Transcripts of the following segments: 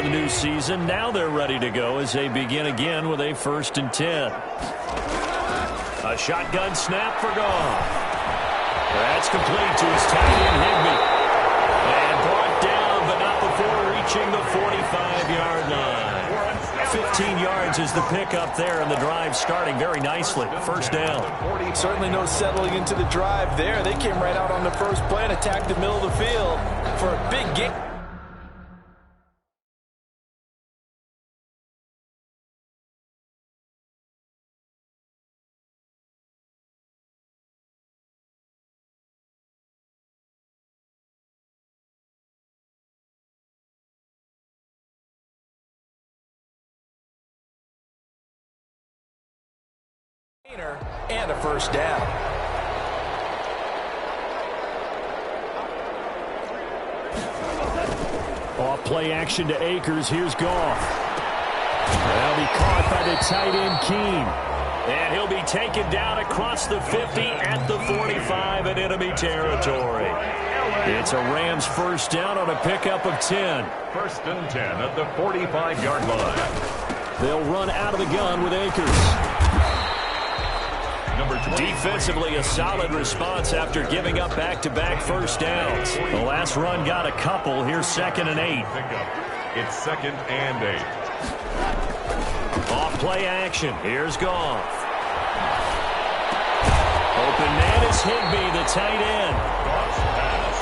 of the new season. Now they're ready to go as they begin again with a 1st and 10. A shotgun snap for Goff. That's complete to his tight end, Higbee. And brought down, but not before reaching the 45-yard line. 15 yards is the pickup there, and the drive starting very nicely. 1st down. Certainly no settling into the drive there. They came right out on the first play and attacked the middle of the field for a big game. And a 1st down. Off play action to Akers. Here's Goff. That'll be caught by the tight end, Keene. And he'll be taken down across the 50 at the 45 in enemy territory. It's a Rams 1st down on a pickup of 10. 1st and 10 at the 45-yard line. They'll run out of the gun with Akers. Defensively, a solid response after giving up back-to-back 1st downs. The last run got a couple. Here's 2nd and 8. It's 2nd and 8. Off play action. Here's Goff. Open man is Higbee, the tight end.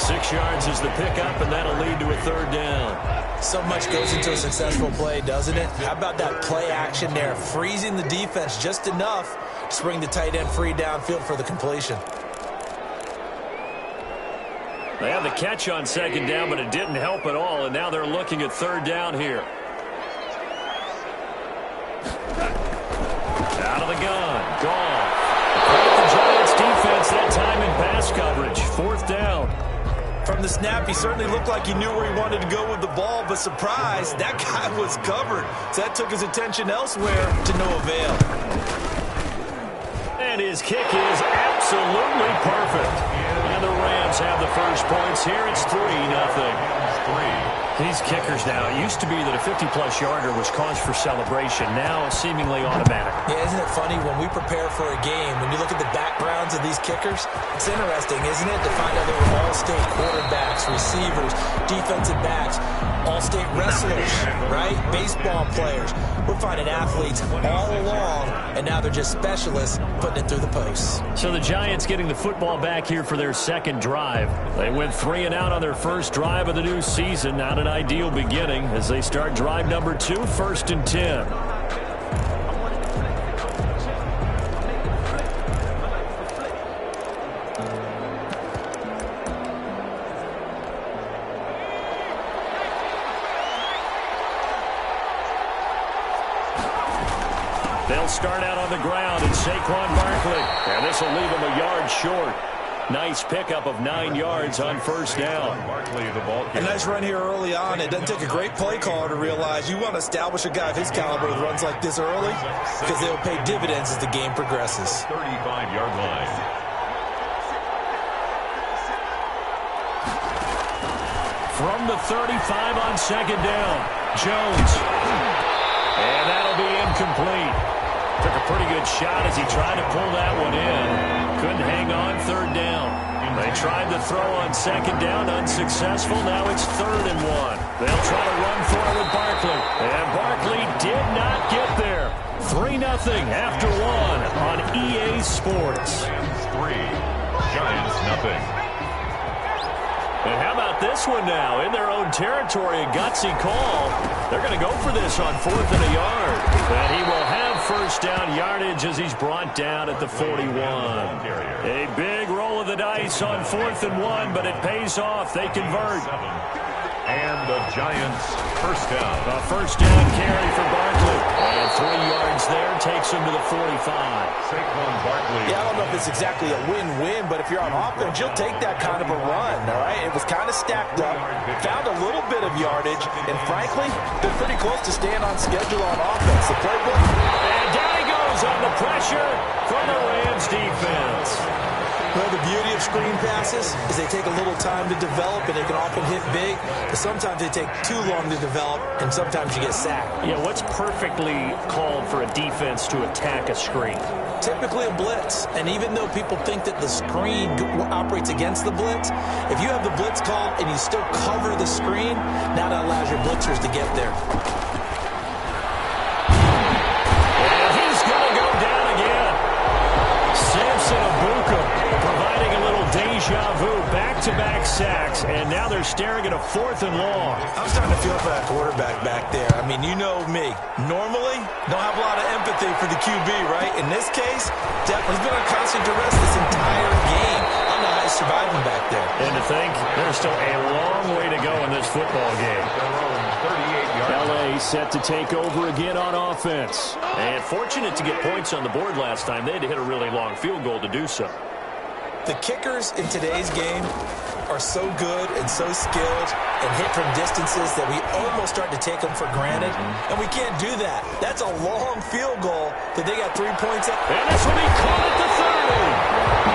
6 yards is the pickup, and that'll lead to a 3rd down. So much goes into a successful play, doesn't it? How about that play action there? Freezing the defense just enough to bring the tight end free downfield for the completion. They had the catch on 2nd down, but it didn't help at all, and now they're looking at 3rd down here. Out of the gun. Goff. The Giants defense that time in pass coverage. 4th down. From the snap, he certainly looked like he knew where he wanted to go with the ball, but surprise, that guy was covered. So that took his attention elsewhere to no avail. And his kick is absolutely perfect. And the Rams have the first points here. It's 3-0. These kickers now, it used to be that a 50-plus yarder was cause for celebration. Now seemingly automatic. Yeah, isn't it funny when we prepare for a game, when you look at the backgrounds of these kickers, it's interesting, isn't it, to find out they were all-state quarterbacks, receivers, defensive backs, all-state wrestlers, right? Baseball players. We're finding athletes all along, and now they're just specialists putting it through the posts. So the Giants getting the football back here for their 2nd drive. They went 3 and out on their 1st drive of the new season. Not an ideal beginning as they start drive number 2, 1st and 10. They'll start out on the ground, and Saquon Barkley. And this will leave him a yard short. Nice pickup of 9 yards on 1st down. A nice run here early on. It doesn't take a great play caller to realize you want to establish a guy of his caliber with runs like this early because they'll pay dividends as the game progresses. 35-yard line. From the 35 on 2nd down, Jones. And that'll be incomplete. Took a pretty good shot as he tried to pull that one in. Couldn't hang on 3rd down. They tried to throw on 2nd down, unsuccessful. Now it's 3rd and 1. They'll try to run for it with Barkley. And Barkley did not get there. 3-0 after 1 on EA Sports. 3, Giants nothing. And how about this one now? In their own territory, a gutsy call. They're going to go for this on 4th and a yard. And he will have 1st down yardage as he's brought down at the 41. A big roll of the dice on 4th and 1, but it pays off. They convert. And the Giants 1st down. A 1st down carry for Barkley. And 3 yards there takes him to the 45. Saquon Barkley. Yeah, I don't know if it's exactly a win-win, but if you're on offense, you'll take that kind of a run, all right? It was kind of stacked up, found a little bit of yardage, and frankly, they're pretty close to staying on schedule on offense. The playbook. And down he goes on the pressure from the Rams defense. Well, the beauty of screen passes is they take a little time to develop, and they can often hit big, but sometimes they take too long to develop, and sometimes you get sacked. Yeah, what's perfectly called for a defense to attack a screen? Typically a blitz, and even though people think that the screen operates against the blitz, if you have the blitz called and you still cover the screen, now that allows your blitzers to get there. And he's going to go down again. Samson Abuka providing a little deja vu, back-to-back sacks, and now they're staring at a 4th and long. I'm starting to feel for that quarterback back there. I mean, you know me. Normally, don't have a lot of empathy for the QB, right? In this case, he's been on constant duress this entire game. I don't know how he's surviving back there. And to think, there's still a long way to go in this football game. LA set to take over again on offense. And fortunate to get points on the board last time. They had to hit a really long field goal to do so. The kickers in today's game are so good and so skilled and hit from distances that we almost start to take them for granted. And we can't do that. That's a long field goal that they got 3 points at. And this will be caught at the 30.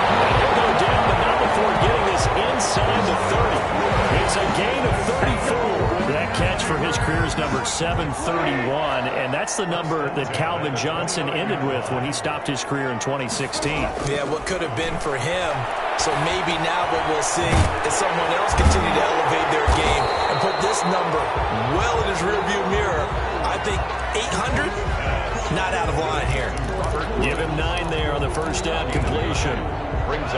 And he'll go down, but not before getting this inside the 30. It's a gain of 34. That catch for his career is number 731, and that's the number that Calvin Johnson ended with when he stopped his career in 2016. Yeah, what could have been for him. So maybe now what we'll see is someone else continue to elevate their game and put this number well in his rearview mirror. I think 800, not out of line here. Give him 9 there on the first down completion.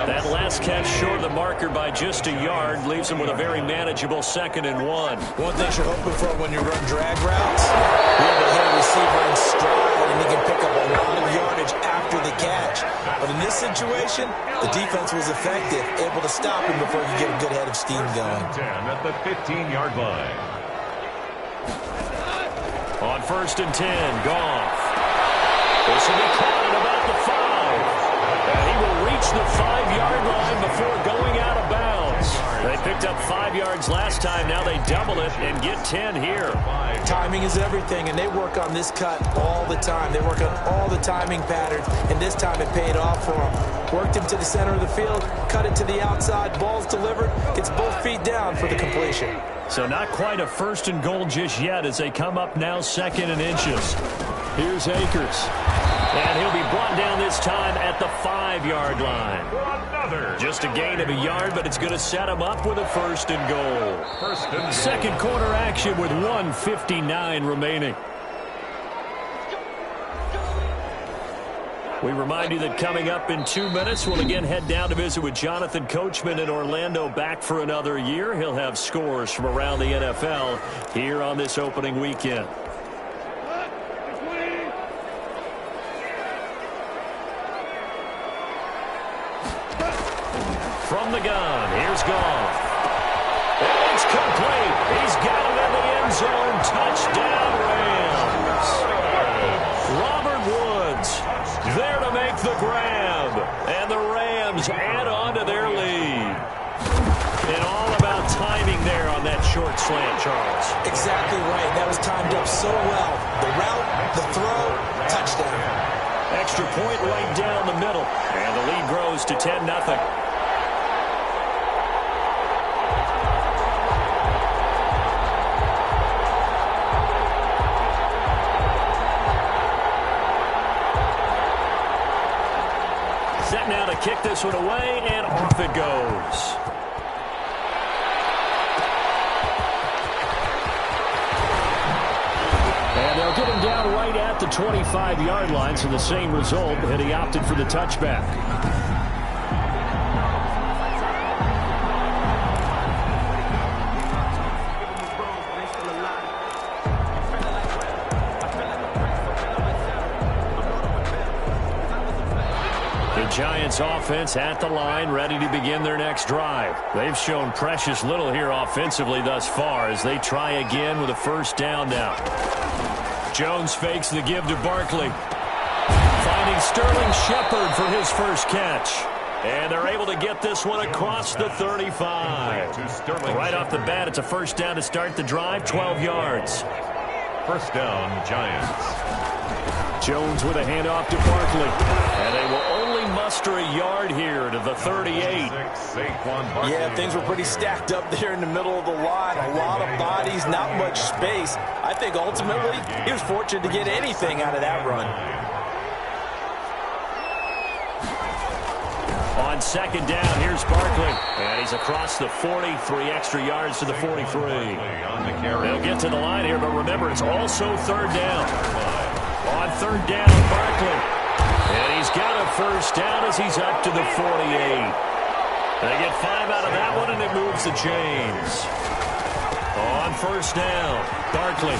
That last catch short of the marker by just a yard leaves him with a very manageable 2nd and 1. One thing you're hoping for when you run drag routes, you have a hit receiver in stride, and he can pick up a lot of yardage after the catch. But in this situation, the defense was effective, able to stop him before you get a good head of steam going. 10 at the 15-yard line. On 1st and 10, Goff. This will be caught at about the 5. And he will reach the 5-yard line before going out of bounds. They picked up 5 yards last time. Now they double it and get 10 here. Timing is everything, and they work on this cut all the time. They work on all the timing patterns, and this time it paid off for them. Worked him to the center of the field, cut it to the outside, ball's delivered, gets both feet down for the completion. So not quite a 1st and goal just yet as they come up now 2nd and inches. Here's Akers. And he'll be brought down this time at the 5-yard line. Just a gain of a yard, but it's going to set him up with a 1st and goal. Second quarter action with 1:59 remaining. We remind you that coming up in 2 minutes, we'll again head down to visit with Jonathan Coachman in Orlando, back for another year. He'll have scores from around the NFL here on this opening weekend. From the gun, here's Goff. It's complete. He's got it in the end zone. Touchdown, Rams. Robert Woods there to make the grab. And the Rams add on to their lead. And all about timing there on that short slant, Charles. Exactly right. That was timed up so well. The route, the throw, touchdown. Extra point right down the middle. And the lead grows to 10-0. Set now to kick this one away, and off it goes. And they'll get him down right at the 25-yard line, so the same result, and he opted for the touchback. Giants offense at the line, ready to begin their next drive. They've shown precious little here offensively thus far as they try again with a 1st down now. Jones fakes the give to Barkley. Finding Sterling Shepard for his first catch. And they're able to get this one across the 35. Right off the bat, it's a 1st down to start the drive, 12 yards. 1st down, Giants. Jones with a handoff to Barkley. And they will only muster a yard here to the 38. Yeah, things were pretty stacked up there in the middle of the line. A lot of bodies, not much space. I think ultimately he was fortunate to get anything out of that run. On second down, here's Barkley. And he's across the 40, 3 extra yards to the 43. They'll get to the line here, but remember, it's also third down. On third down, Barkley. And he's got a first down as he's up to the 48. They get 5 out of that one, and it moves the chains. On first down, Barkley.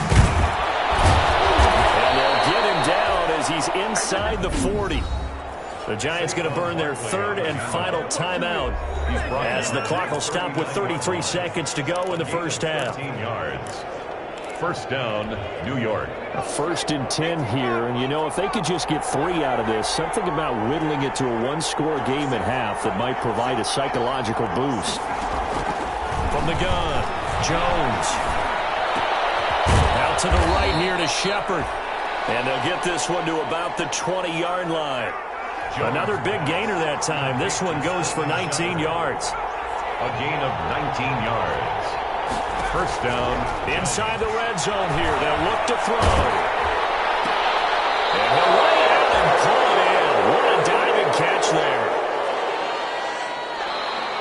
And they'll get him down as he's inside the 40. The Giants going to burn their third and final timeout as the clock will stop with 33 seconds to go in the first half. First down, New York. A 1st and 10 here, and you know, if they could just get 3 out of this, something about whittling it to a one-score game at half that might provide a psychological boost. From the gun, Jones. Out to the right here to Shepard. And they'll get this one to about the 20-yard line. Another big gainer that time. This one goes for 19 yards. A gain of 19 yards. First down. Inside the red zone here. They'll look to throw. And he'll lay it out and pull it in. What a diving catch there.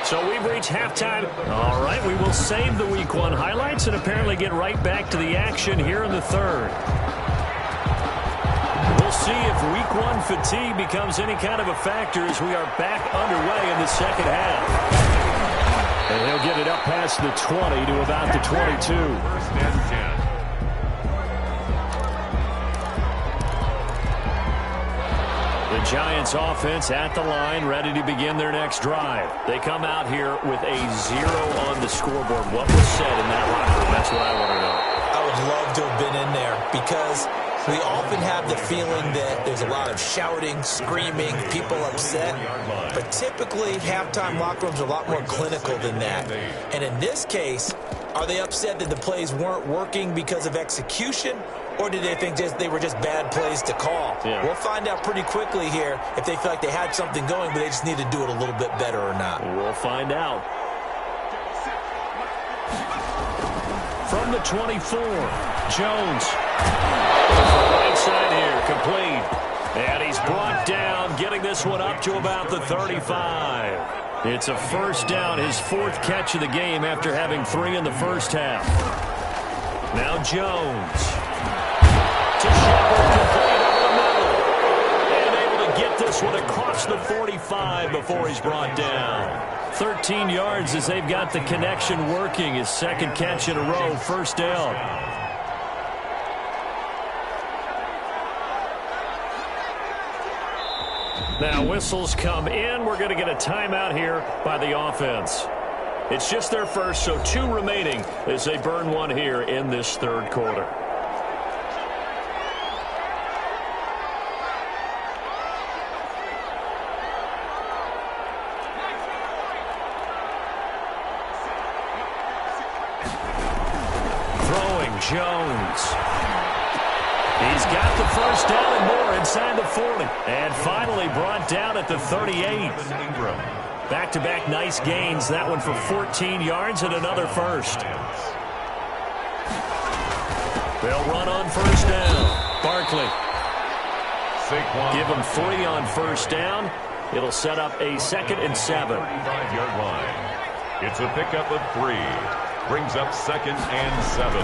So we've reached halftime. All right, we will save the Week 1 highlights and apparently get right back to the action here in the third. We'll see if Week 1 fatigue becomes any kind of a factor as we are back underway in the second half. And he'll get it up past the 20 to about the 22. First and 10. The Giants offense at the line, ready to begin their next drive. They come out here with a 0 on the scoreboard. What was said in that locker room? That's what I want to know. I would love to have been in there because we often have the feeling that there's a lot of shouting, screaming, people upset. But typically, halftime locker rooms are a lot more clinical than that. And in this case, are they upset that the plays weren't working because of execution? Or did they think they were just bad plays to call? Yeah. We'll find out pretty quickly here if they feel like they had something going, but they just need to do it a little bit better or not. We'll find out. From the 24, Jones. Right side here, complete. And he's brought down, getting this one up to about the 35. It's a first down, his 4th catch of the game after having 3 in the first half. Now Jones. To Shepard, complete over the middle. And able to get this one across the 45 before he's brought down. 13 yards as they've got the connection working. His 2nd catch in a row, first down. Now whistles come in. We're going to get a timeout here by the offense. It's just their first, so 2 remaining as they burn one here in this third quarter. Throwing, Jones. He's got the first down and more inside the 40. And finally brought down at the 38. Back-to-back nice gains. That one for 14 yards and another first. They'll run on first down. Barkley. Give him 3 on first down. It'll set up a 2nd and 7. 35-yard line. It's a pickup of 3. Brings up 2nd and 7.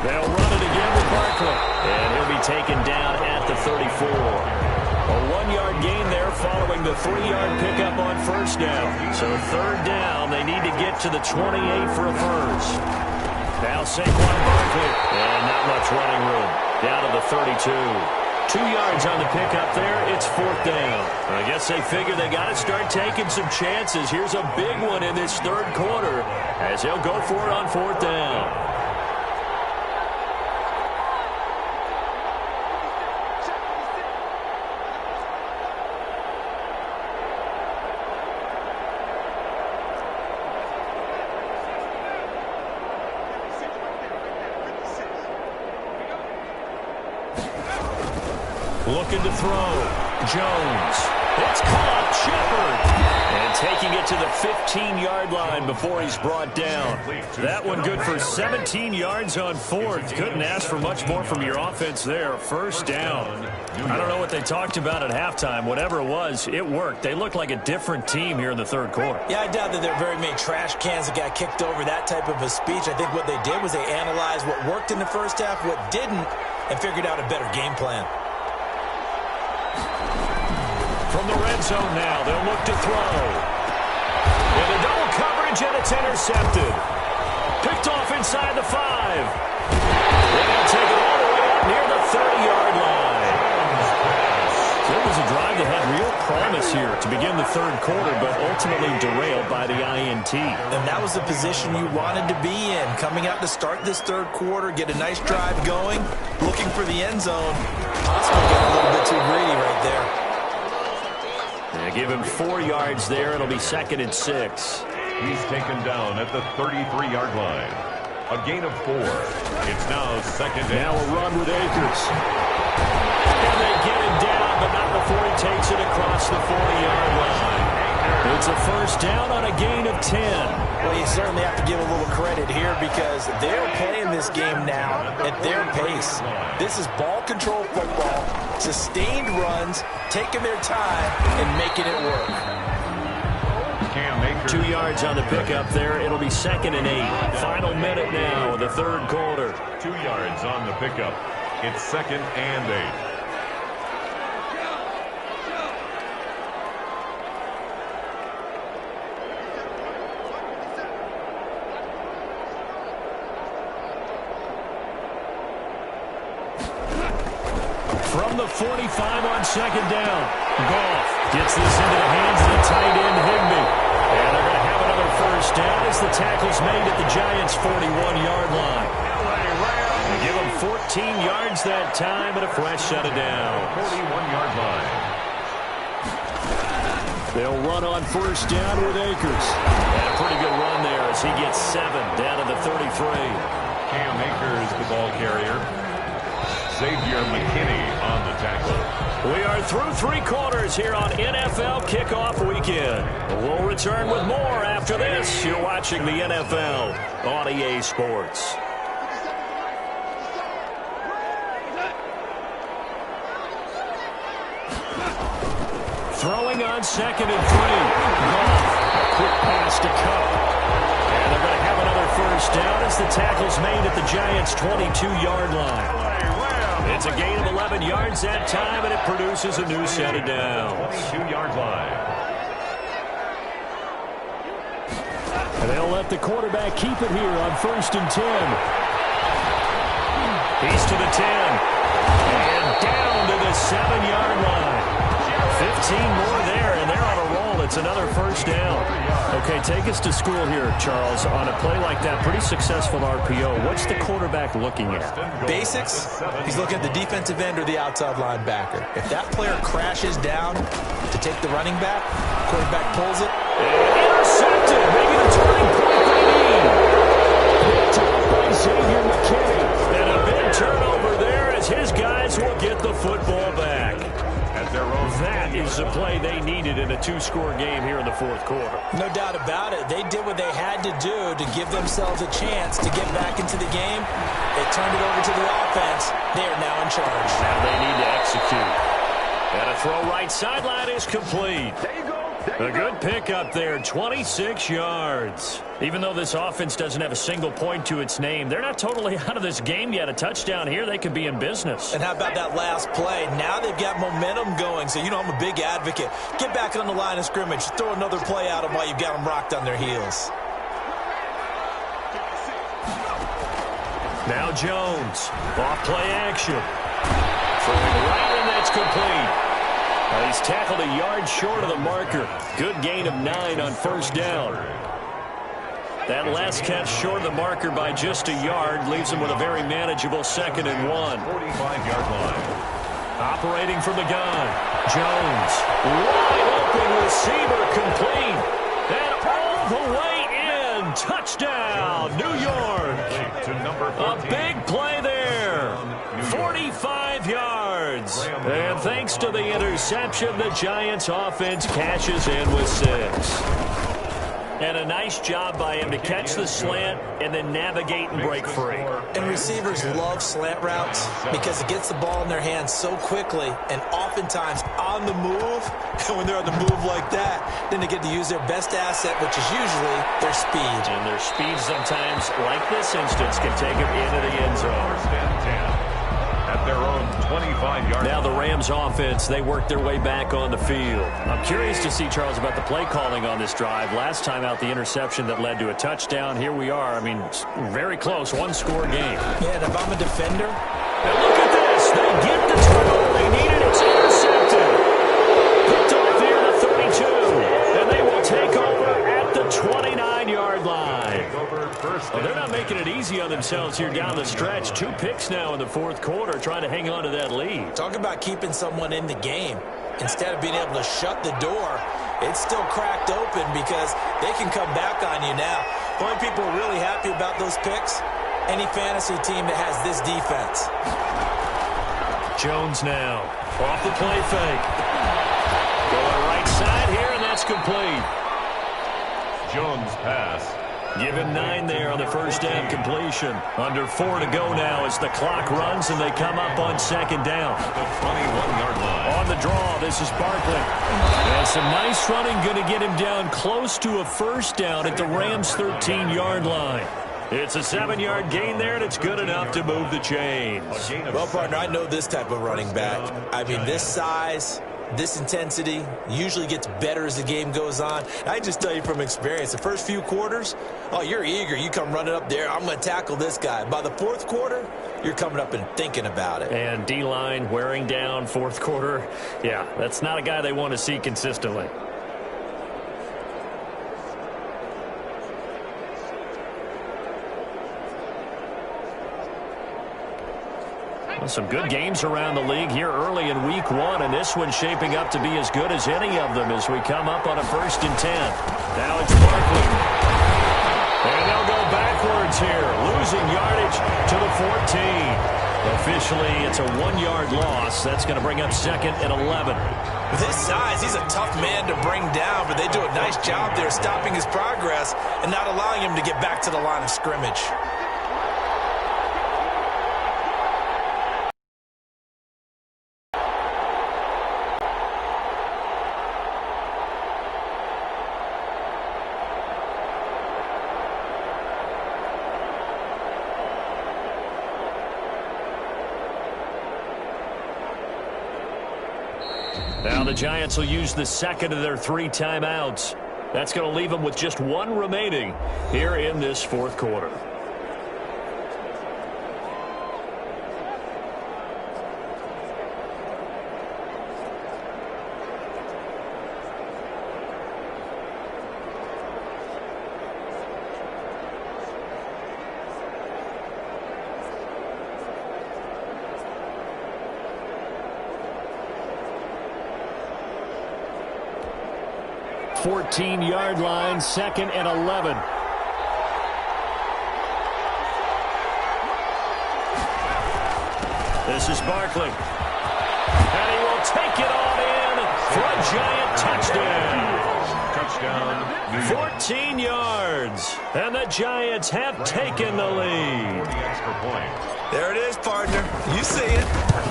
They'll run it again with Barkley. And he'll be taken down at the 34. A 1-yard gain there following the 3-yard pickup on first down. So third down, they need to get to the 28 for a first. Now Saquon Barkley. And not much running room. Down to the 32. 2 yards on the pickup there. It's 4th down. I guess they figure they got to start taking some chances. Here's a big one in this third quarter as they'll go for it on 4th down. Looking to throw. Jones. It's caught. Shepard. And taking it to the 15-yard line before he's brought down. That one good for 17 yards on fourth. Couldn't ask for much more from your offense there. First down. I don't know what they talked about at halftime. Whatever it was, it worked. They looked like a different team here in the third quarter. Yeah, I doubt that there are very many trash cans that got kicked over, that type of a speech. I think what they did was they analyzed what worked in the first half, what didn't, and figured out a better game plan. From the red zone now, they'll look to throw. In the double coverage, and it's intercepted. Picked off inside the 5. They're going to take it all the way up near the 30-yard line. So it was a drive that had real promise here to begin the third quarter, but ultimately derailed by the INT. And that was the position you wanted to be in. Coming out to start this third quarter, get a nice drive going, looking for the end zone. Possibly get a little bit too greedy right there. Yeah, give him 4 yards there. It'll be 2nd and 6. He's taken down at the 33-yard line. A gain of 4. It's now 2nd and... Now a run with Akers. And they get him down, but not before he takes it across the 40-yard line. It's a first down on a gain of 10. Well, you certainly have to give a little credit here because they're playing this game now at their pace. This is ball control football, sustained runs, taking their time and making it work. 2 yards on the pickup there. It'll be 2nd and 8. Final minute now of the third quarter. 2 yards on the pickup. It's 2nd and 8. From the 45 on 2nd down. Goff gets this into the hands of the tight end, Higbee. And they're going to have another first down as the tackle's made at the Giants' 41-yard line. They give them 14 yards that time and a fresh set of downs. 41-yard line. They'll run on first down with Akers. And a pretty good run there as he gets 7 down to the 33. Cam Akers, the ball carrier. Xavier McKinney on the tackle. We are through 3 quarters here on NFL Kickoff Weekend. We'll return with more after this. You're watching the NFL on EA Sports. Throwing on 2nd and 3. Goff, a quick pass to Cup. And they're going to have another first down as the tackle's made at the Giants' 22-yard line. It's a gain of 11 yards that time, and it produces a new set of downs. 22-yard line. And they'll let the quarterback keep it here on 1st and 10. He's to the 10. And down to the 7-yard line. 15 more there, and they're on a roll. It's another first down. Okay, take us to school here, Charles. On a play like that, pretty successful RPO. What's the quarterback looking at? Basics. He's looking at the defensive end or the outside linebacker. If that player crashes down to take the running back, quarterback pulls it. And intercepted, making a turning point for the lead. Picked up by Xavier McKinney. And a big turnover there as his guys will get the football back. That is the play they needed in a 2-score game here in the fourth quarter. No doubt about it. They did what they had to do to give themselves a chance to get back into the game. They turned it over to the offense. They are now in charge. Now they need to execute. And a throw right sideline is complete. There you go. A good pickup there, 26 yards. Even though this offense doesn't have a single point to its name, they're not totally out of this game yet. A touchdown here, they could be in business. And how about that last play? Now they've got momentum going, so you know I'm a big advocate. Get back on the line of scrimmage. Throw another play at them while you've got them rocked on their heels. Now Jones, off play action. Throwing right, and that's complete. He's tackled a yard short of the marker. Good gain of 9 on first down. That last catch short of the marker by just a yard leaves him with a very manageable 2nd and 1. 45-yard line. Operating from the gun. Jones. Wide open receiver complete. And all the way in. Touchdown, New York. To number 14. A big play there. 45 yards. yards. And thanks to the interception, the Giants offense cashes in with 6. And a nice job by him to catch the slant and then navigate and break free. And receivers love slant routes because it gets the ball in their hands so quickly and oftentimes on the move. And when they're on the move like that, then they get to use their best asset, which is usually their speed. And their speed sometimes, like this instance, can take them into the end zone. First and 10 at their own 25-yard. Now the Rams offense, they work their way back on the field. I'm curious to see, Charles, about the play calling on this drive. Last time out, the interception that led to a touchdown. Here we are. I mean, it's very close, one-score game. Yeah, and if I'm a defender. And look at this. They get the turnover they needed. It's intercepted. Picked off here at the 32. And they will take over at the 29-yard line. Well, they're not making it easy on themselves here down the stretch. 2 picks now in the fourth quarter, trying to hang on to that lead. Talk about keeping someone in the game. Instead of being able to shut the door, it's still cracked open because they can come back on you now. The only people who are really happy about those picks, any fantasy team that has this defense. Jones now off the play fake. Going right side here, and that's complete. Jones pass. Give him 9 there on the first down completion. Under 4 to go now as the clock runs and they come up on second down. The 21-yard line. On the draw, this is Barkley. And some nice running, going to get him down close to a first down at the Rams' 13-yard line. It's a 7-yard gain there, and it's good enough to move the chains. Well, partner, I know this type of running back. I mean, this size, this intensity usually gets better as the game goes on. I just tell you from experience, the first few quarters, oh, you're eager. You come running up there. I'm going to tackle this guy. By the fourth quarter, you're coming up and thinking about it. And D-line wearing down fourth quarter. Yeah, that's not a guy they want to see consistently. Well, some good games around the league here early in week 1, and this one's shaping up to be as good as any of them as we come up on a 1st and 10. Now it's Barkley. And they'll go backwards here, losing yardage to the 14. Officially, it's a 1-yard loss. That's going to bring up 2nd and 11. With his size, he's a tough man to bring down, but they do a nice job there stopping his progress and not allowing him to get back to the line of scrimmage. Now the Giants will use the second of their 3 timeouts. That's going to leave them with just 1 remaining here in this fourth quarter. The 14-yard line, 2nd and 11. This is Barkley. And he will take it on in for a Giant touchdown. Touchdown. 14 yards. And the Giants have taken the lead. 40 extra point. There it is, partner. You see it.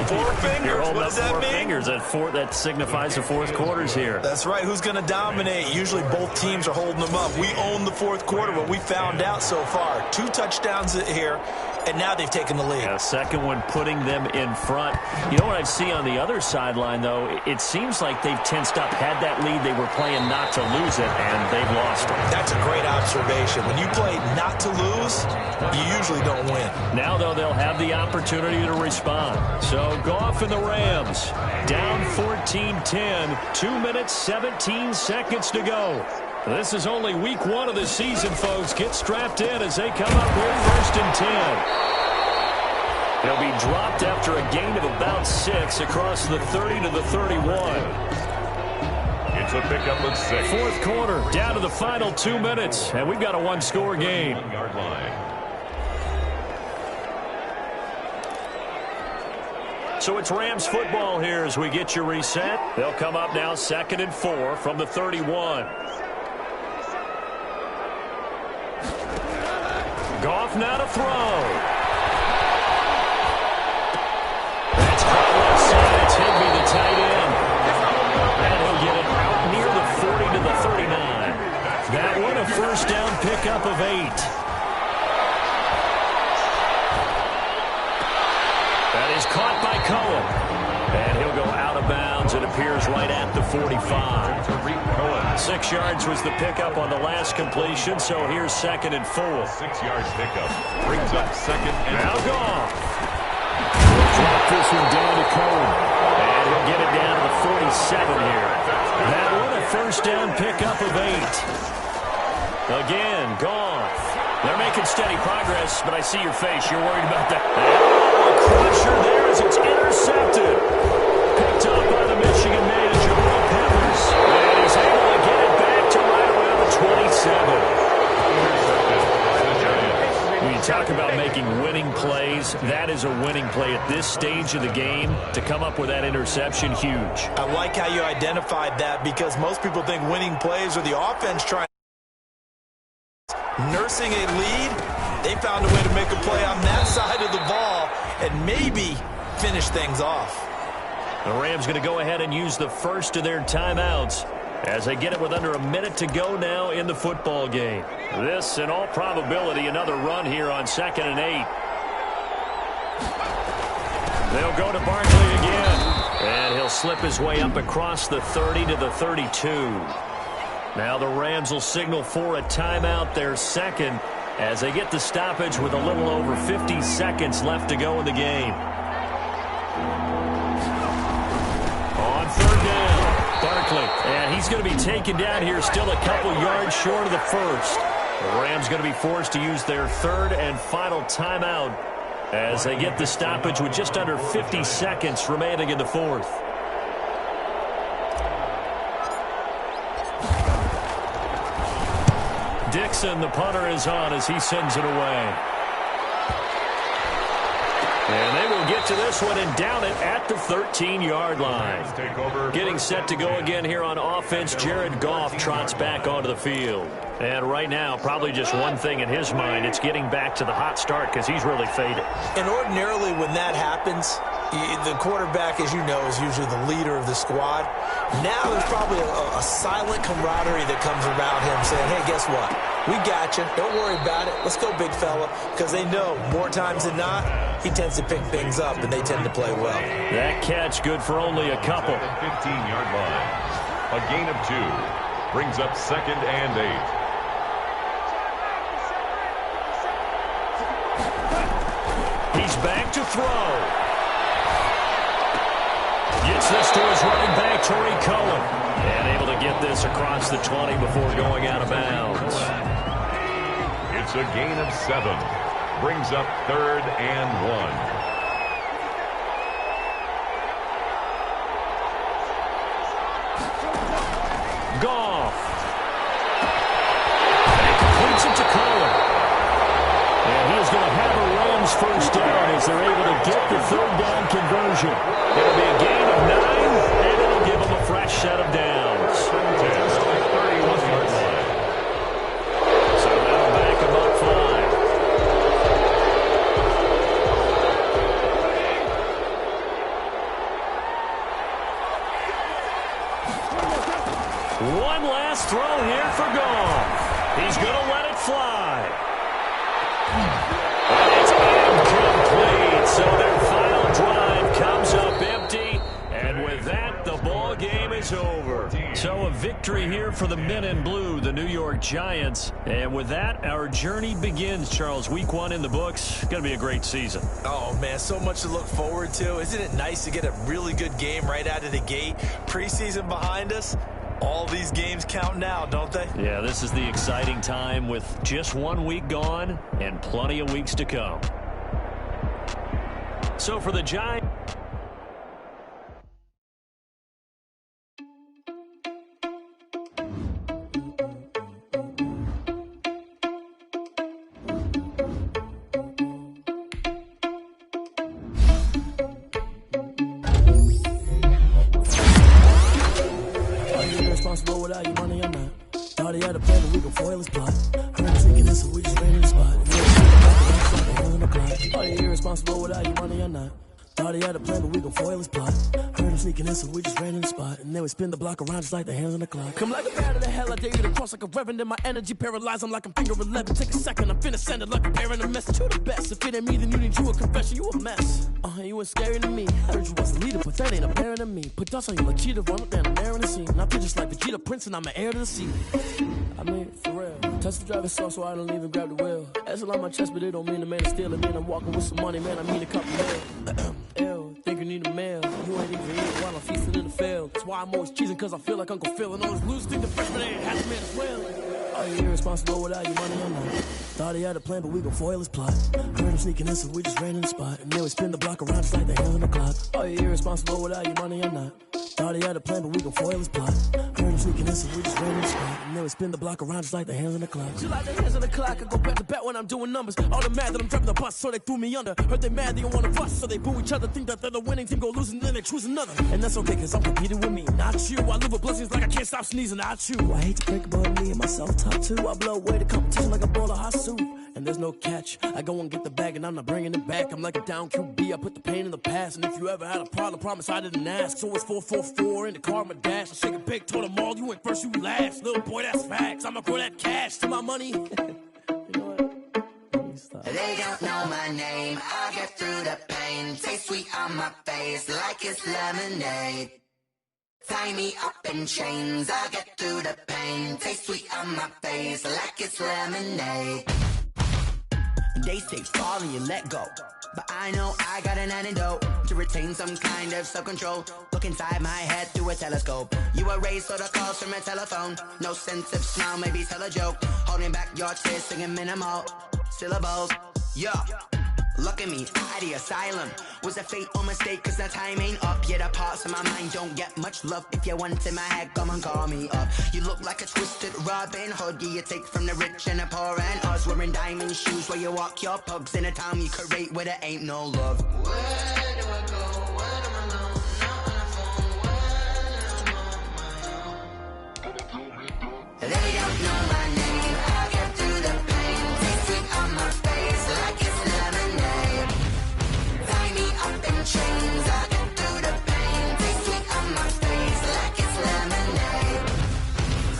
4 fingers. What does that mean? 4 fingers. That signifies the fourth quarter's here. That's right. Who's going to dominate? Usually both teams are holding them up. We own the fourth quarter, what we found out so far. 2 touchdowns here, and now they've taken the lead. A second one putting them in front. You know what I see on the other sideline, though? It seems like they've tensed up. Had that lead, they were playing not to lose it, and they've lost it. That's a great observation. When you play not to lose, you usually don't win. Now, though, they'll have the opportunity to respond. So Goff and the Rams down 14-10, 2 minutes, 17 seconds to go. This is only week 1 of the season, folks. Get strapped in as they come up here 1st and 10. They'll be dropped after a gain of about 6 across the 30 to the 31. It's a pickup of 6. Fourth quarter, down to the final 2 minutes, and we've got a 1-score game. 1-yard line. So it's Rams football here as we get you reset. They'll come up now 2nd and 4 from the 31. Goff now to throw. That's caught left side. It's Higbee, the tight end. And he'll get it out near the 40 to the 39. That one a first down pickup of 8. That is caught by Cohen. And he'll go out of bounds. It appears right at the 45. 6 yards was the pickup on the last completion, so here's 2nd and 4. 6 yards pickup. Brings up 2nd and now Goff. Drop this one down to Cohen. And he'll get it down to the 47 here. That one a first down pickup of 8. Again, Goff. They're making steady progress, but I see your face. You're worried about that. Oh, crusher there as it's intercepted. Picked up by the Michigan man, Jabril Peppers. And he's able to get it back to right around the 27. When you talk about making winning plays, that is a winning play at this stage of the game. To come up with that interception, huge. I like how you identified that because most people think winning plays are the offense trying. Nursing a lead, they found a way to make a play on that side of the ball and maybe finish things off. The Rams going to go ahead and use the first of their timeouts as they get it with under a minute to go now in the football game. This, in all probability, another run here on 2nd and 8. They'll go to Barkley again, and he'll slip his way up across the 30 to the 32. Now the Rams will signal for a timeout, their second, as they get the stoppage with a little over 50 seconds left to go in the game. On 3rd down, Barkley. And he's going to be taken down here, still a couple yards short of the first. The Rams going to be forced to use their 3rd and final timeout as they get the stoppage with just under 50 seconds remaining in the 4th. Dixon, the punter, is on as he sends it away. And they will get to this one and down it at the 13-yard line. Getting set to go again here on offense, Jared Goff trots back onto the field. And right now, probably just one thing in his mind, it's getting back to the hot start because he's really faded. And ordinarily when that happens, the quarterback, as you know, is usually the leader of the squad. Now there's probably a silent camaraderie that comes around him saying, hey, guess what? We got you. Don't worry about it. Let's go, big fella. Because they know more times than not, he tends to pick things up, and they tend to play well. That catch good for only a couple. 15-yard line. A gain of 2. Brings up 2nd and 8. He's back to throw. Gets this to his running back, Torrey Cohen. And able to get this across the 20 before going out of bounds. It's a gain of 7. Brings up 3rd and 1. Goff. And completes it to Cohen. And he is going to have a Rams first down as they're able to get the 3rd down conversion. It'll be a gain of 9, and it'll give them a fresh set of downs. So that'll back them up 5. One last throw here for Goff. He's going to let it fly. And it's incomplete. So their final drive comes up empty. And with that, the ball game is over. So a victory here for the men in blue, the New York Giants. And with that, our journey begins, Charles. Week 1 in the books. Going to be a great season. Oh, man, so much to look forward to. Isn't it nice to get a really good game right out of the gate? Preseason behind us. All these games count now, don't they? Yeah, this is the exciting time with just 1 week gone and plenty of weeks to come. So for the Giants... without your money or not. Thought he had a plan, but we gon' foil his plot. Heard him sneaking in, so we just ran in the spot. Are you irresponsible without your money or not? Thought he had a plan, but we gon' foil his plot. Heard him sneaking in, so we just ran in the spot. And then we spin the block around just like the hands on the clock. Come like a bat of the hell, I dare you to cross like a reverend. And my energy paralyzed, I'm like I'm finger 11. Take a second, I'm finna send it like a parent a message. You the best, if it ain't me, then you need you a confession. You a mess, you ain't scary to me. Heard you was a leader, but that ain't apparent to me. Put dust on you like cheetah, run up down the air in the scene. Now I just like Vegeta Prince, and I'm an heir to the sea. I mean, for real. Touch the driver's sauce, so I don't even grab the wheel. That's on my chest, but it don't mean the man is stealing. Man, I'm walking with some money, man, I mean a couple mil. Ew, think you need a mail. You ain't even eating while I'm feasting in the field. That's why I'm always cheesing, cause I feel like Uncle Phil. And all those losers think the freshman ain't half man as well. Are you irresponsible without your money or not? Thought he had a plan, but we gon' foil his plot. Heard him sneaking in, so we just ran in the spot. And then we spin the block around just like the hands on the clock. Are you irresponsible without your money or not? Thought he had a plan, but we gon' foil his plot. Heard him sneaking in, so we just ran in the spot. And then we spin the block around just like the hands on the clock. Just like the hands on the clock, I go back to back when I'm doing numbers. All the mad that I'm driving the bus, so they threw me under. Heard they mad, they don't wanna bust, so they boo each other. Think that they're the winning team, go losing, then they choose another. And that's okay, cause I'm competing with me, not you. I live with blessings like I can't stop sneezing, not you. I hate to break about me and myself top two. I blow away the competition like a bowl of hot soup. And there's no catch, I go and get the bag and I'm not bringing it back. I'm like a down QB, I put the pain in the past. And if you ever had a problem, promise I didn't ask. So it's 444 in the car, my dash. I shake a big, told them all, you went first, you last. Little boy, that's facts, I'ma grow that cash to my money. You know what? They don't know my name, I get through the pain. Taste sweet on my face like it's lemonade. Tie me up in chains, I get through the pain. Taste sweet on my face like it's lemonade. They say fall and you let go, but I know I got an antidote to retain some kind of self-control. Look inside my head through a telescope. You erase all the calls from a telephone. No sense of smile, maybe tell a joke. Holding back your tears, singing minimal syllables. Yeah, look at me, out of the asylum. Was a fate or mistake, cause the time ain't up. Yeah, the parts of my mind don't get much love. If you want in my head, come and call me up. You look like a twisted Robin Hood. Yeah, you take from the rich and the poor and us. Wearing diamond shoes where you walk your pugs. In a town you create where there ain't no love. Where do I go? When I'm alone? Not on the phone. When I'm on my own. They don't know my name. I get through the pain. Taste sweet on my face like it's lemonade. Tie me up in chains. I get through the pain. Taste sweet on my face like it's lemonade.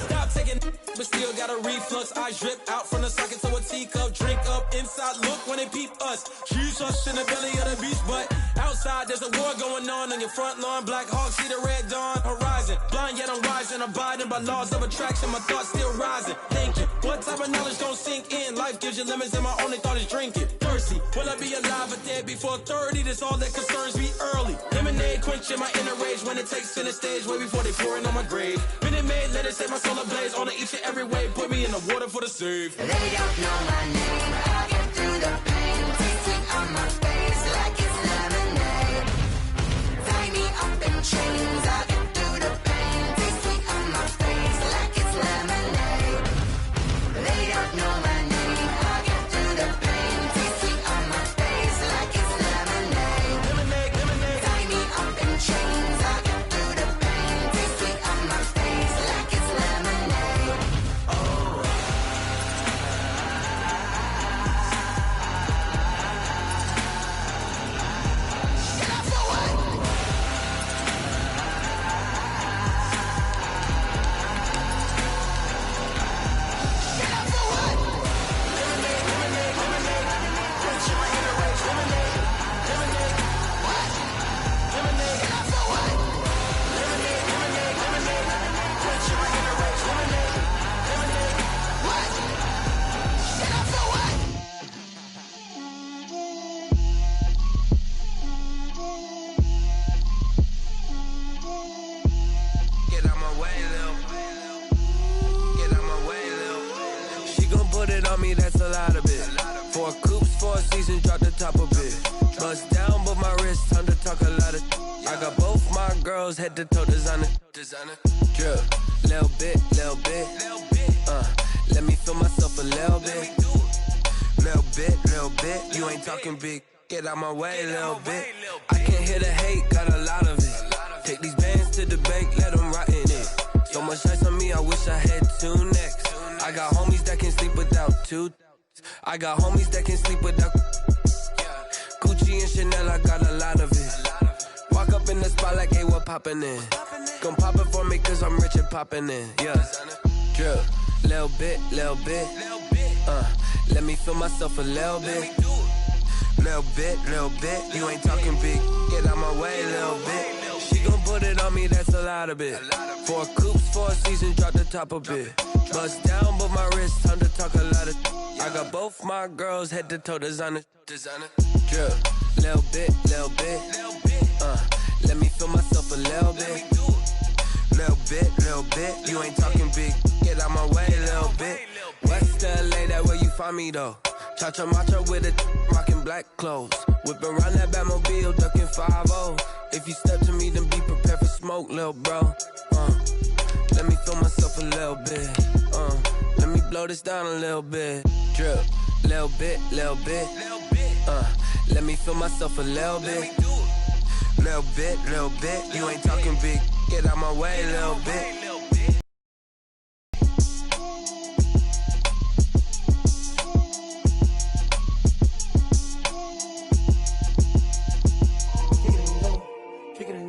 Stop taking, but still got a reflux. Eyes drip out from the socket to a teacup. Drink up inside, look when they peep us. Choose us in the belly of the beast, but outside there's a war going on your front lawn. Black Hawk, see the red dawn horizon. Blind yet I'm rising, abiding by laws of attraction. My thoughts still rising. Thinking, what type of knowledge don't sink in? Life gives you lemons and my only thought is drinking. Thirsty, will I be alive or dead before 30? That's all that concerns me early. Lemonade quenching my inner rage when it takes center stage way before they pour it on my grave. Minute Maid, let it set my soul ablaze on each and every way. Put me in the water for the save. They don't know my name. I get through the pain. Taste sweet on my face like it's lemonade. Tie me up in chains. I get through the pain. Taste sweet on my face like it's lemonade. They don't know my name. I get through the pain. Taste sweet on my face like it's lemonade. Lemonade, lemonade. Tie me up in chains. I get through the pain. Taste sweet on my face like it's lemonade. Get out my way, Lil. Get out my way, Lil. She gon' put it on me, that's a lot of it. 4 coops, 4 seasons, drop the top of it. Bust down, but my wrist, time to talk a lot of. I got both my girls, head to toe designer. Drip, little bit, little bit. Let me feel myself a little bit. Little bit, you ain't talking big. Get out my way, little bit. I can't hear the hate, got a lot of it. Take these bands to the bank, let them rot in it. So much ice on me, I wish I had two necks. I got homies that can sleep without two. I got homies that can sleep without. Gucci and Chanel, I got a lot of it. Walk up in the spot like, hey, what poppin' in? Gon' pop it for me cause I'm rich and poppin' in. Yeah, drip, little bit. Let me feel myself a little bit. Little bit. You ain't talking big. Get out my way, little bit. She gon' put it on me, that's a lot of it. 4 coops, 4 seasons, drop the top a bit. Bust down, but my wrist, time to talk a lot of. I got both my girls head to toe designer. Drip, little bit. Let me feel myself a little bit. Little bit. You ain't talking big. Get out my way, little bit. West LA, that where you find me though. Cha-cha matcha with a rockin' black clothes. Whip around that Batmobile, ducking 5-0. If you step to me, then be prepared for smoke, little bro. Let me feel myself a little bit. Let me blow this down a little bit. Drip, little bit. Let me feel myself a little bit. Little bit. You ain't talking big. Get out my way, little bit.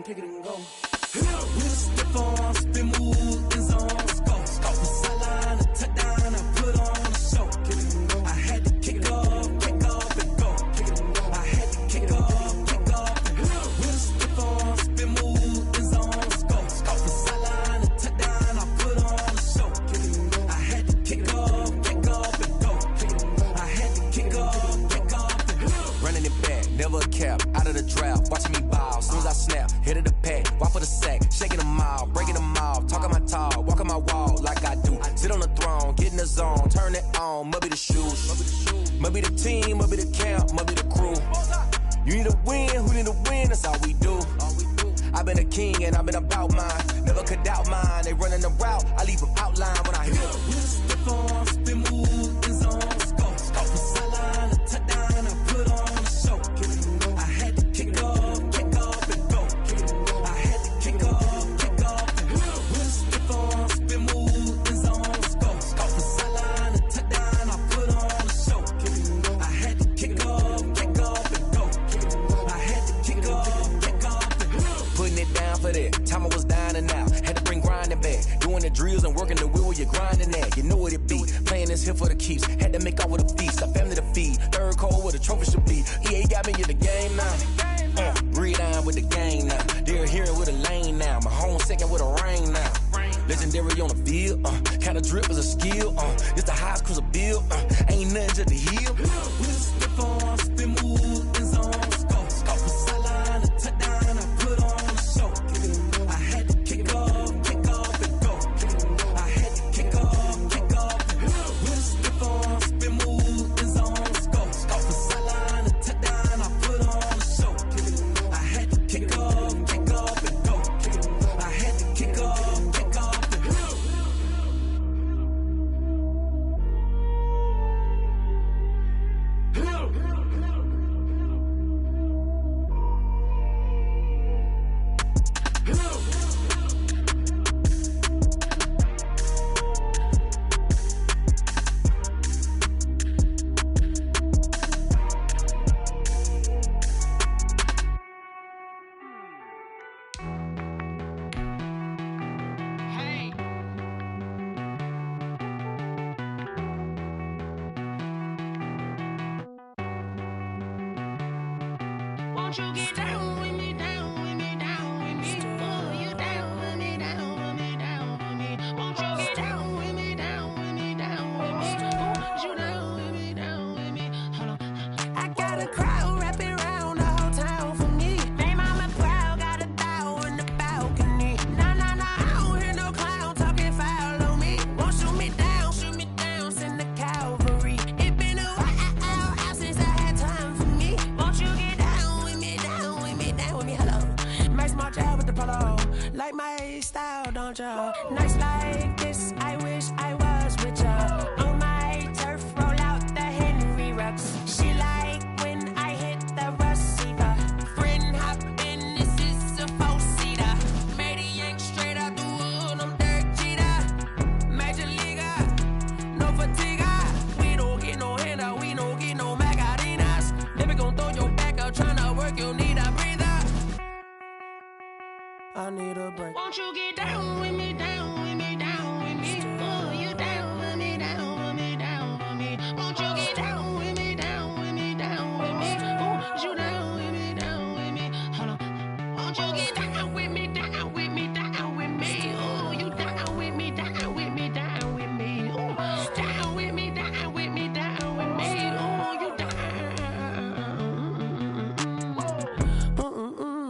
Kick it and go. With a stiff arm, spin move, in zone, go. From sideline to touchdown, I put on a show. I had to kick off and go. I had to kick off and go. With a stiff arm, spin move, in zone, go. From sideline to touchdown, I put on a show. I had to kick off and go. I had to kick off and go. Running it back, never a cap, out of the drought, watching me ball. Soon as I snap, hit of the pack, walk for the sack, shaking them all, breaking them off, talking my talk, walking my wall like I do. Sit on the throne, get in the zone, turn it on, must be the shoes, must be the team, must be the camp, must be the crew. You need a win, who need a win, that's all we do. I've been a king and I've been about mine, never could doubt mine. They running the route, I leave them outline when I hit them. With a stiff arm, spin move, in zone, go. From sideline to touchdown, I put on a show. I had to kick off and go. I had to kick off and go. With a stiff arm, spin move, in zone, go. From sideline to touchdown, I put on a show. I had to kick off and go. I had to kick off and go. Putting it down for that, time I was dying and out, had to bring grinding back, doing the drills and working the wheel where you're grinding at, you know what it be, playing this here for the keeps, had to make out with a feast, a family to feed, third cold where the trophy should be, EA got me in the game now, read on with the game now, they're hearing with a lane now, my home second with a rain now, legendary on the field, kind of drip is a skill, it's the highest cruiser bill, ain't nothing to the hill. With a stiff arm, spin move, in zone, go. From sideline to touchdown, I put on a show. I had to kick off and go. I had to kick off and go. With a stiff arm, spin move, in zone, go. From sideline to touchdown, I put on a show. I had to kick off and go. I had to kick off and go. Won't you get down with me, down with me, down with me? Oh, you down with me, down with me, down with me. Won't you get down with me, down with me, down with me? Oh, you down with me, down with me? Hold on. I got a crowd wrapping around the whole town for me. They mama proud, got a bow in the balcony. Nah, I don't hear no clown talking foul on me. Won't shoot me down, send the cavalry. It been a while since I had time for me. Won't you get down with me, down with me, down with me? Hello. Max March out with the polo. Like my style, don't ya? Nights like this, I wish I was with ya. On my turf, roll out the Henry Rux. She like when I hit the receiver. Friend hop in, this is a four-seater. Made a yank straight out the wood, I'm Dirk Jeter. I need a break. Won't you get down with me, down with me, down with me? Oh, you down with me, down with me, down with me. Won't you get down with me, down with me, down with me? Oh, you down with me, down with me? Hold on. Won't you get down with me, down with me, down with me? Oh, you down with me, down with me, down with me? Oh, down with me, down with me, down with me? Oh, you down.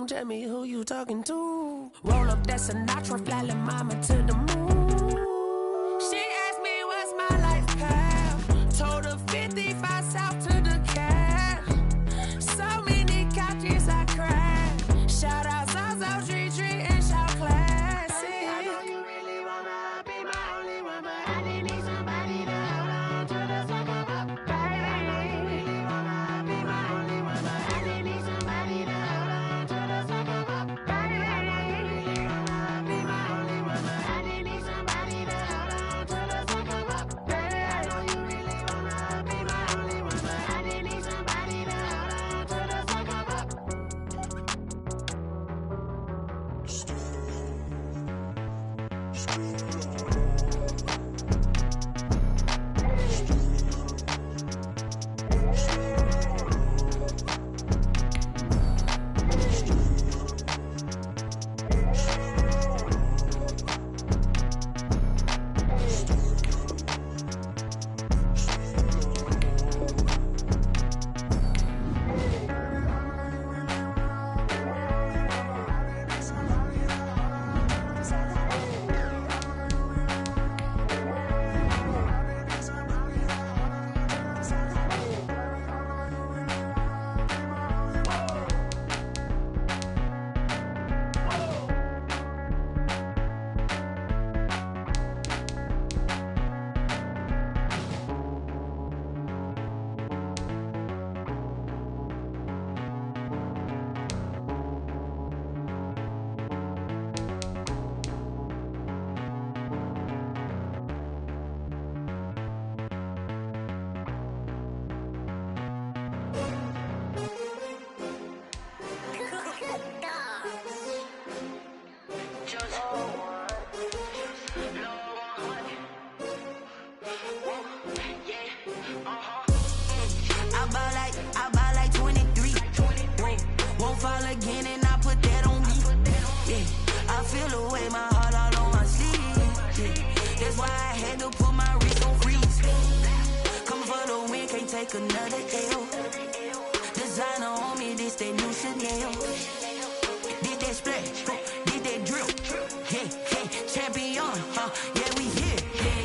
Tell me who you talking to. Roll up that Sinatra, fly la mama to the moon. She asked me what's my life path. Told her 55 south to the cab. So many couches I cried. Shout out South Street and shout classic. I know you really wanna be my only one, but I didn't need somebody to hold on to the second up. Baby, I know you really wanna be my only one, but I didn't need somebody to hold on to the second up. Baby, I know you really wanna be my only one, but I didn't need somebody to hold on to the second up. Baby, I know you really wanna be my only one, but I didn't need somebody to hold on to the second up. I buy like 23. Won't fall again and I put that on me. Yeah, I feel away my heart all on my sleeve. Yeah, that's why I had to put my wrist on freeze. Coming for the win, can't take another L. Designer on me, this that new Chanel. Did that splash, did that drill. Yeah, champion, yeah, we here.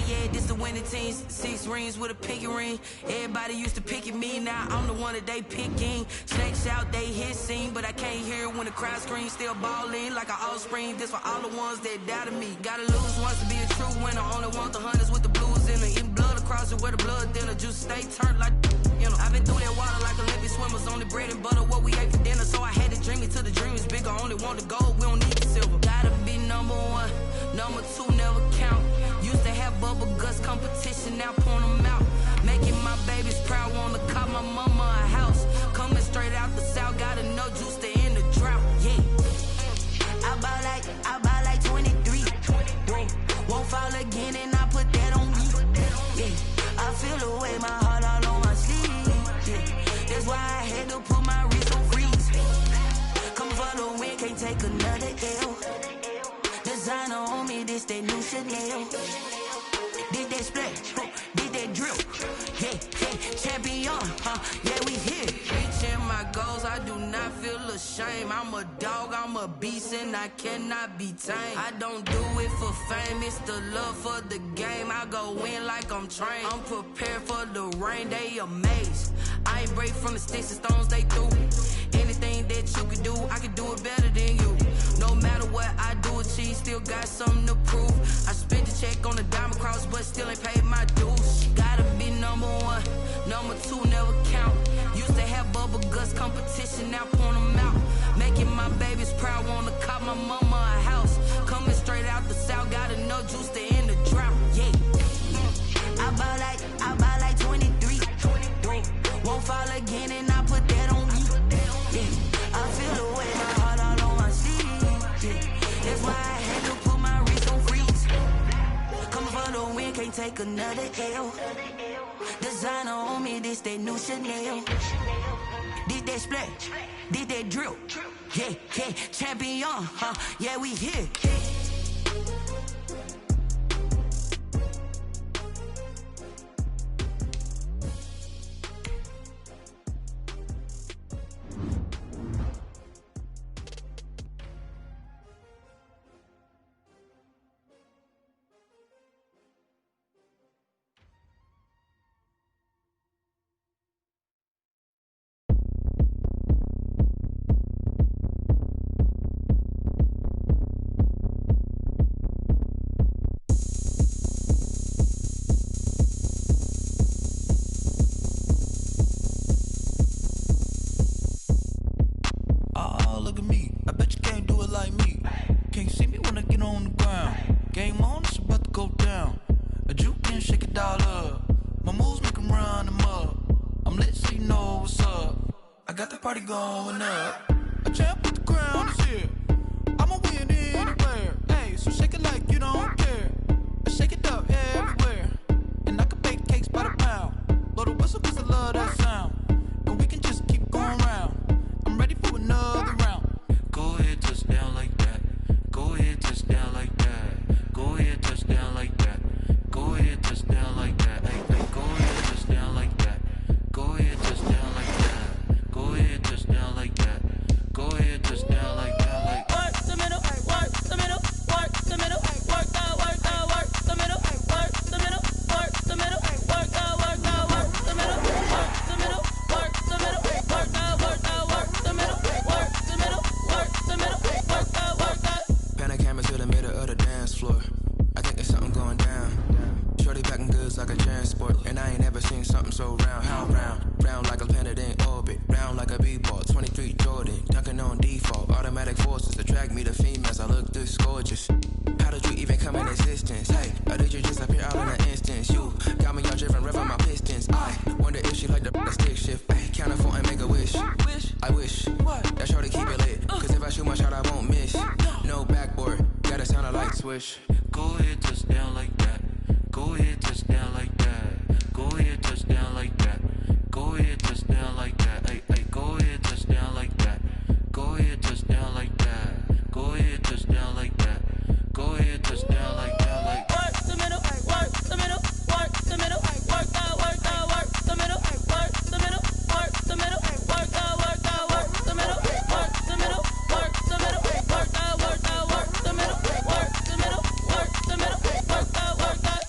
Yeah, this the winning team. 6 rings with a pinky ring. Everybody used to pick at me, now I'm the one that they picking. Snakes out, they hit scene, but I can't hear it when the crowd screams. Still ballin' like an offspring. This for all the ones that doubted me. Gotta lose once to be a true winner. Only want the hunters with the blues in it. Eating blood across it where the blood dinner. Juice stay turned like, you know. I've been through that water like Olympic swimmers. Only bread and butter, what we ate for dinner. So I had to dream it till the dream is bigger. Only want the gold, we don't need the silver. Gotta be number 1, number 2 never count. Used to have bubble guts competition, now point them out. Making my babies proud, wanna call my mama a house. Coming straight out the south, gotta know juice to end the drought. Yeah, I buy like 23. Won't fall again and I put that on me. Yeah, I feel away my heart all on my sleeve. Yeah, that's why I had to put my wrist on freeze. Come for the win, can't take another L. Designer on me, this that new Chanel. Did that splash, did that drill. Yeah, champion, yeah, we here. Reaching my goals, I do not feel ashamed. I'm a dog, I'm a beast, and I cannot be tamed. I don't do it for fame, it's the love for the game. I go in like I'm trained. I'm prepared for the rain, they amazed. I ain't break from the sticks and stones they threw. Anything that you can do, I can do it better than you. No matter what I do, achieve, still got something to prove. I spent the check on the diamond cross, but still ain't paid my dues. Gotta be number 1, number 2 never count. Used to have bubble guts competition, now point them out. Making my babies proud, wanna call my mama a house. Coming straight out the south, gotta know juice to end the drought. Yeah, I buy like 23. Won't fall again and I put that on me. Yeah, I feel away my heart all on my sleeve. Yeah, take another L. Designer on me, this they new Chanel. This they split, this they drill. Yeah, yeah, champion, yeah, we here. Look at me, I bet you can't do it like me. Can't see me when I get on the ground. Game on, it's about to go down. A juke and shake it all up. My moves make them run them up. I'm lit so you know what's up. I got the party going up. A champ with the crown is here. I'ma win anywhere. Hey, so shake it like you don't care. I shake it up everywhere. And I can bake cakes by the pound. Blow the whistle cause I love that sound. And we can just keep going round. I'm ready for another round. Go ahead, touch down like that. Go ahead, touch down like that. Go ahead, touch down like that. Go ahead, touch down like that. Hey, hey, go ahead, touch down like that. Go ahead, touch down like that. Go ahead, touch down like that. Go ahead, touch down like that. Like work the middle, work the middle, work the middle, work out, work out, work the middle, work the middle, work the middle, work out, work out, work the middle, work the middle, work the middle, work out, work out, work the middle, work the middle, work the middle, work out, work out. Pan a camera to the middle of the dance floor. I think there's something going down. Shorty packing goods like a transport, and I ain't never seen something so round. How round? Round like a planet in orbit. Round like a b-ball. 23 Jordan, dunking on default. Automatic forces attract me to females. I look this gorgeous. How did you even come in existence? Hey, or did you just appear out in an instance? You got me all driven, revving my pistons. I wonder if she like the stick shift. Hey, count a 4 and make a wish. I wish that shorty keep it lit. Cause if I shoot my shot, I won't miss. No backboard, gotta sound a light swish. Go ahead, touch down like that. Go ahead, touch down like that. Go ahead, touch down like that. Go ahead, touch down like that. Hey, hey, go ahead, touch down like that. Go ahead, touch down like that. Go ahead, touch down like that. Go ahead, touch down like that. Like work the middle, work the middle, work the middle, work out, work out, work the middle, work the middle, work the middle, work out, work out, work the middle, work the middle, work the middle, work out, work out, work the middle, work the middle, work the middle, work out, work out.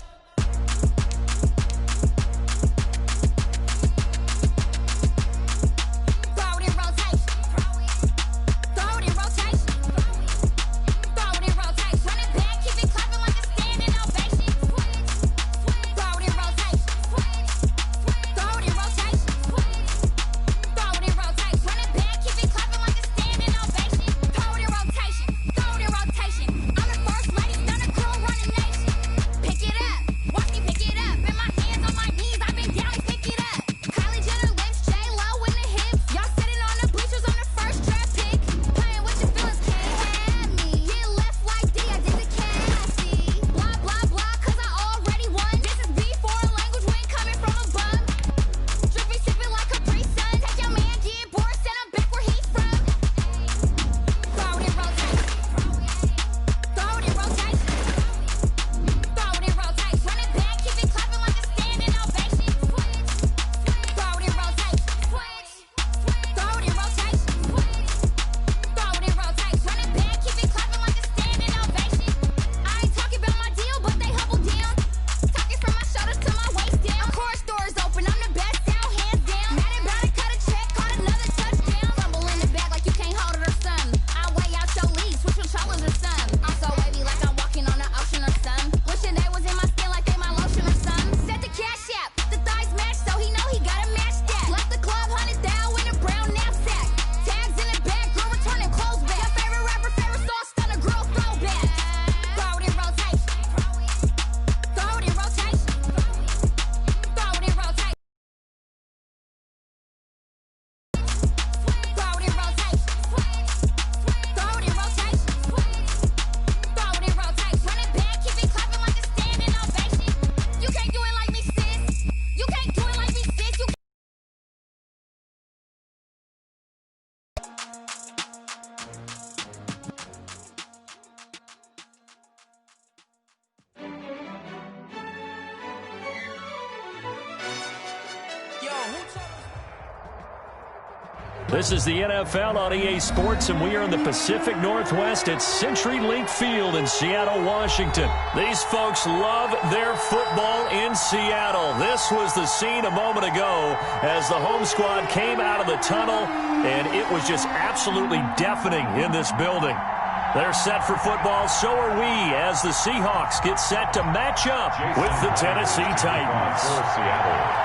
This is the NFL on EA Sports, and we are in the Pacific Northwest at CenturyLink Field in Seattle, Washington. These folks love their football in Seattle. This was the scene a moment ago as the home squad came out of the tunnel, and it was just absolutely deafening in this building. They're set for football, so are we, as the Seahawks get set to match up with the Tennessee Titans. For Seattle.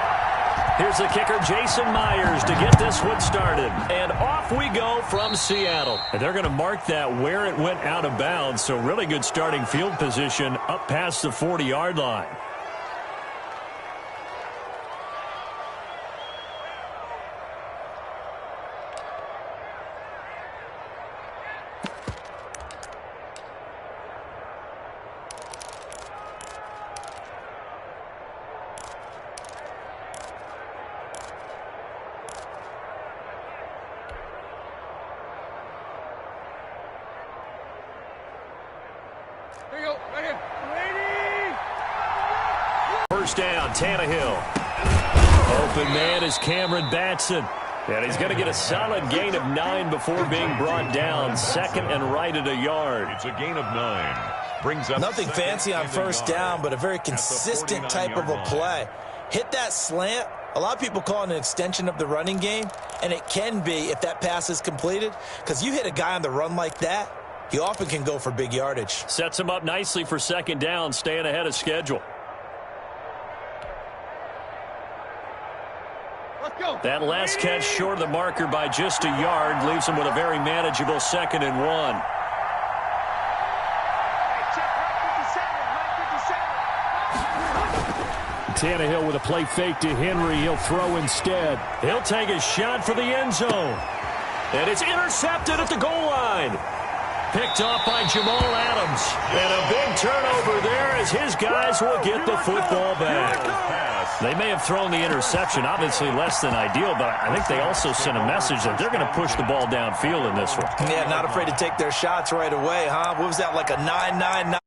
Here's the kicker, Jason Myers, to get this one started. And off we go from Seattle. And they're going to mark that where it went out of bounds, so really good starting field position up past the 40-yard line. First down, Tannehill. Open man is Cameron Batson. And he's going to get a solid gain of 9 before being brought down. Second and right at a yard. It's a gain of 9. Brings up nothing fancy on first down, but a very consistent type of a play. Hit that slant. A lot of people call it an extension of the running game, and it can be if that pass is completed, because you hit a guy on the run like that, he often can go for big yardage. Sets him up nicely for second down, staying ahead of schedule. That last catch short of the marker by just a yard leaves him with a very manageable 2nd and 1. Tannehill with a play fake to Henry. He'll throw instead. He'll take a shot for the end zone. And it's intercepted at the goal line. Picked off by Jamal Adams. And a big turnover there as his guys will get the football back. They may have thrown the interception, obviously less than ideal, but I think they also sent a message that they're going to push the ball downfield in this one. Yeah, not afraid to take their shots right away, huh? What was that, like a 9-9-9?